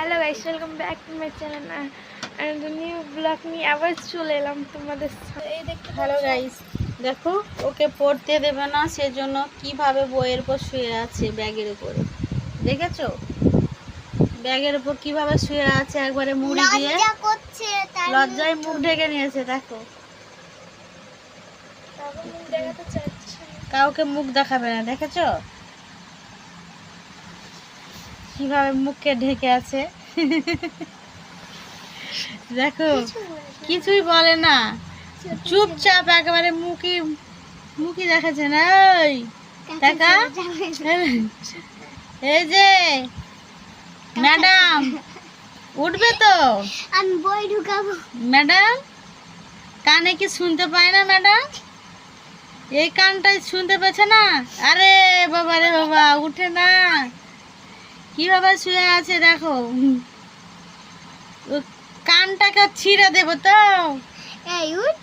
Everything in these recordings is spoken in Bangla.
Hello guys, welcome back to my channel and new blog নিয়ে আবার চলে এলাম তোমাদের সাথে। এই দেখতে হ্যালো গাইস, দেখো ওকে পড়তে দেবে না, সেজন্য কিভাবে বইয়ের উপর শুয়ে আছে ব্যাগের উপরে। দেখেছো ব্যাগের উপর কিভাবে শুয়ে আছে, একবারে মুড়ি দিয়ে লজ্জায় মুখ ঢেকে নিয়েছে। দেখো মুখ দেখাতে চাচ্ছি না। কাউকে মুখ দেখাবে না, দেখেছো কিভাবে মুখকে ঢেকে আছে। দেখো কিছুই বলে না, চুপচাপ একেবারে মুখি মুখি দেখাচ্ছে না। ওই দেখা, এই যে ম্যাডাম উঠবে তো, আমি বই ঢুকাবো। ম্যাডাম কানে কি শুনতে পায় না? ম্যাডাম এই কানটাই শুনতে পেছে না? আরে বাবা রে বাবা, উঠে না, কিভাবে শুয়ে আছে দেখো। ও কানটাকে ছিঁড়ে দেবো তো। এই উঠ,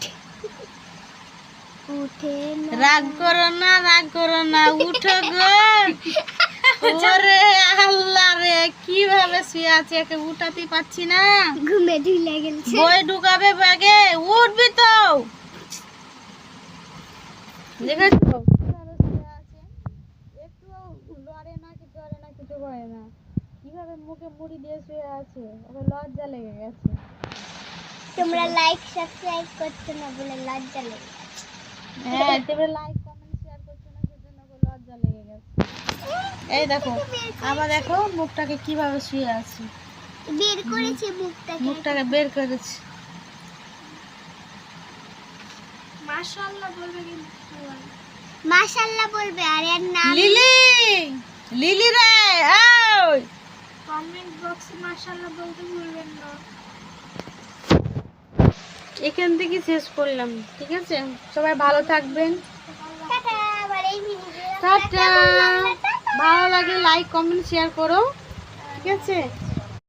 উঠে না। রাগ করো না, রাগ করো না, উঠো গো। ওরে আল্লাহ রে, কিভাবে শুয়ে আছে, একে উঠাতে পারছি না। ঘুমে ঢুলে গেছে। বই ঢুকাবে ব্যাগে, উঠবি তো। দেখেছো কিভাবে শুয়ে আছে, একটু লড়ে না, কিছু করে না, কিছু করে না। কিভাবে মুখে মুড়ি দিয়ে শুয়ে আছে, ওকে লজ্জা লেগে গেছে। তোমরা লাইক সাবস্ক্রাইব করছো না বলে লজ্জা লেগে গেছে। হ্যাঁ, তোমরা লাইক কমেন্ট শেয়ার করছো না, সেজন্য ওকে লজ্জা লেগে গেছে। এই দেখো আবার দেখো মুখটাকে কিভাবে শুয়ে আছে, বের করেছি মুখটাকে বের করেছে। মাশাআল্লাহ বলবে, কিন্তু মাশাআল্লাহ বলবে। আর এর নাম লিলি, লিলি রে, ওই কমেন্ট বক্সে মাশাআল্লাহ বলতে ভুলবেন না। এখান থেকে শেষ করলাম, ঠিক আছে? সবাই ভালো থাকবেন, টাটা। আবার এই ভিডিও টাটা। ভালো লাগলে লাইক কমেন্ট শেয়ার করো, ঠিক আছে?